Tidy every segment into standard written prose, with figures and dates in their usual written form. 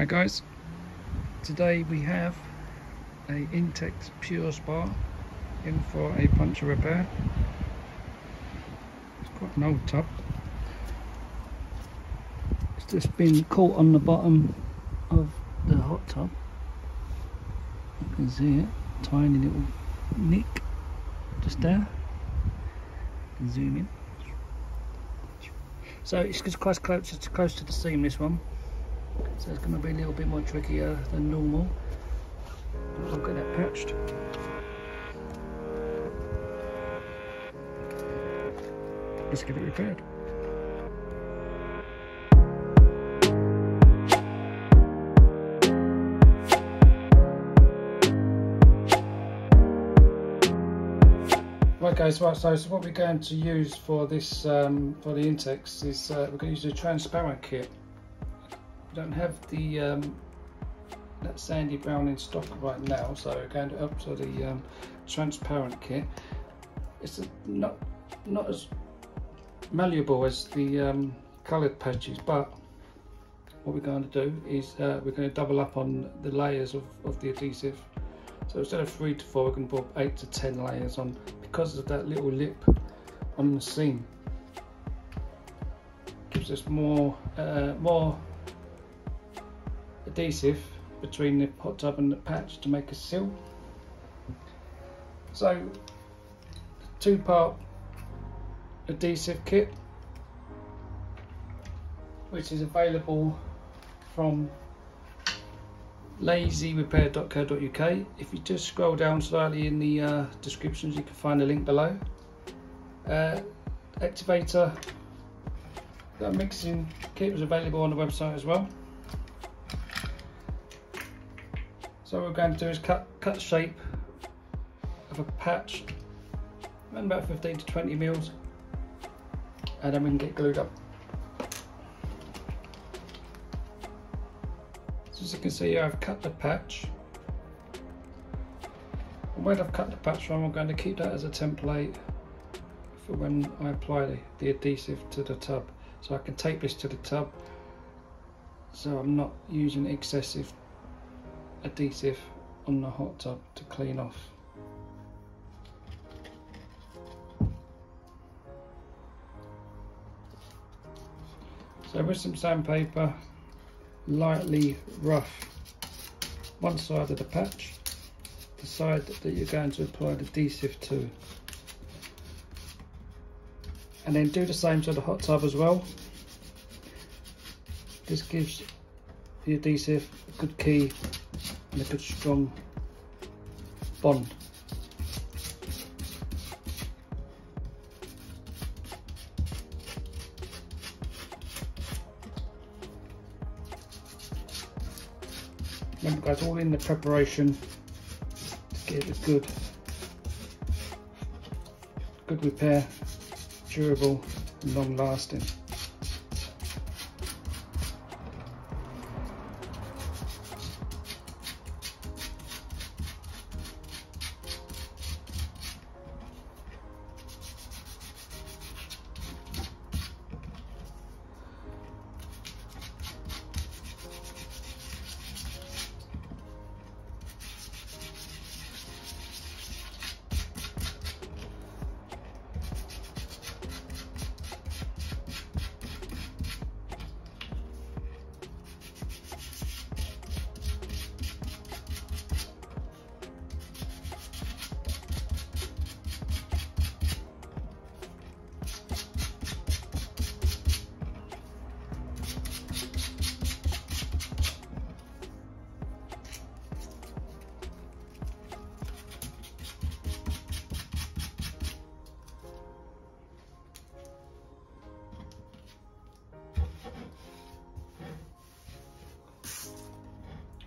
Hi guys, today we have a Intex Pure Spa in for a puncture repair. It's quite an old tub. It's just been caught on the bottom of the hot tub. You can see it, tiny little nick just there. You can zoom in. So it's quite close to the seam, this one. So it's going to be a little bit more trickier than normal. I'll get that patched. Let's get it repaired. Right guys, so what we're going to use for this, for the Intex is we're going to use a transparent kit. We don't have the that sandy brown in stock right now, so we're going up to the transparent kit. It's not as malleable as the coloured patches, but what we're going to do is we're going to double up on the layers of the adhesive. So instead of 3 to 4, we're going to put 8 to 10 layers on because of that little lip on the seam. Gives us more adhesive between the hot tub and the patch to make a seal. So 2-part adhesive kit, which is available from lazyrepair.co.uk. If you just scroll down slightly in the descriptions, you can find the link below. Activator, that mixing kit was available on the website as well. So what we're going to do is cut the shape of a patch around about 15 to 20 mils, and then we can get glued up. So as you can see, I've cut the patch. And where I've cut the patch from, I'm going to keep that as a template for when I apply the adhesive to the tub. So I can take this to the tub, so I'm not using excessive adhesive on the hot tub to clean off. So with some sandpaper, lightly rough one side of the patch, the side that you're going to apply the adhesive to, and then do the same to the hot tub as well. This gives the adhesive a good key and a good strong bond. Remember guys, all in the preparation to get a good repair, durable and long lasting.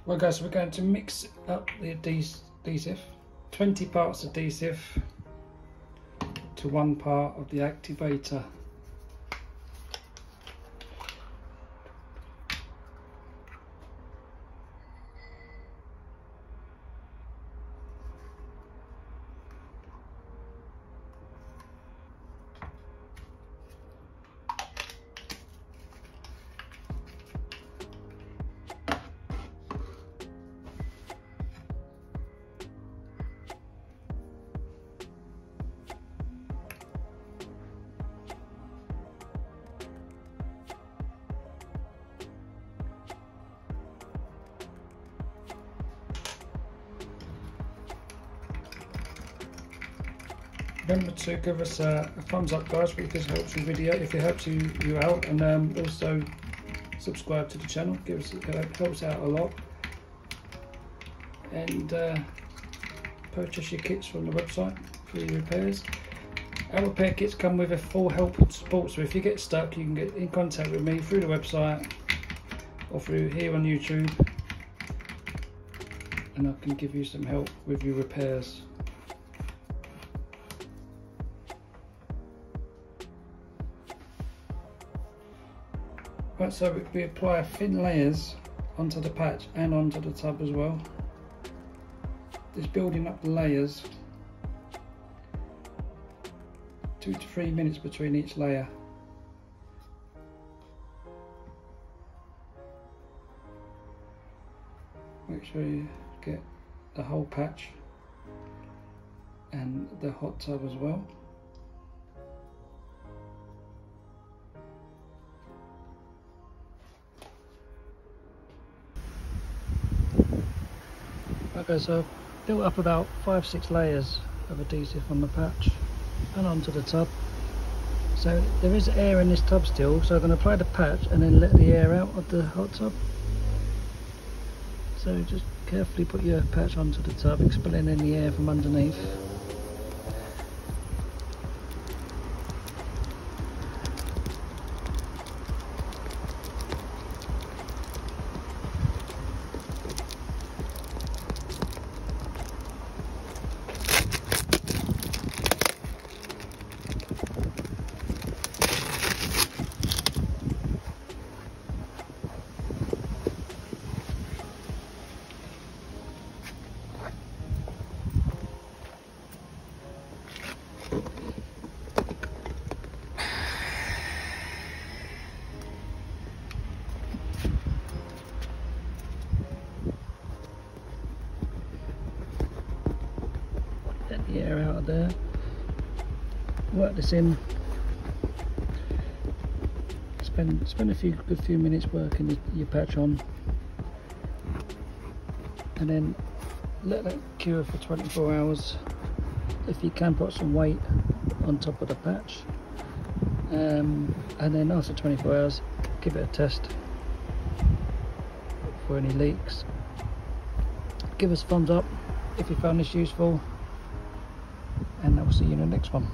Well guys, we're going to mix up the adhesive, 20 parts adhesive to 1 part of the activator. remember to give us a thumbs up, guys, because it helps your video, if it helps you out, and also subscribe to the channel. It helps out a lot. And purchase your kits from the website for your repairs. Our repair kits come with a full help and support, so if you get stuck, you can get in contact with me through the website or through here on YouTube, and I can give you some help with your repairs. Right, so we apply thin layers onto the patch and onto the tub as well. Just building up the layers, 2 to 3 minutes between each layer. Make sure you get the whole patch and the hot tub as well. Okay, so I've built up about 5-6 layers of adhesive on the patch and onto the tub. So there is air in this tub still, so I'm going to apply the patch and then let the air out of the hot tub. So just carefully put your patch onto the tub, expelling any air from underneath. Get the air out of there. Work this in. Spend a good few minutes working your patch on, and then let that cure for 24 hours. If you can, put some weight on top of the patch, and then after 24 hours, give it a test for any leaks. Give us a thumbs up if you found this useful, and I will see you in the next one.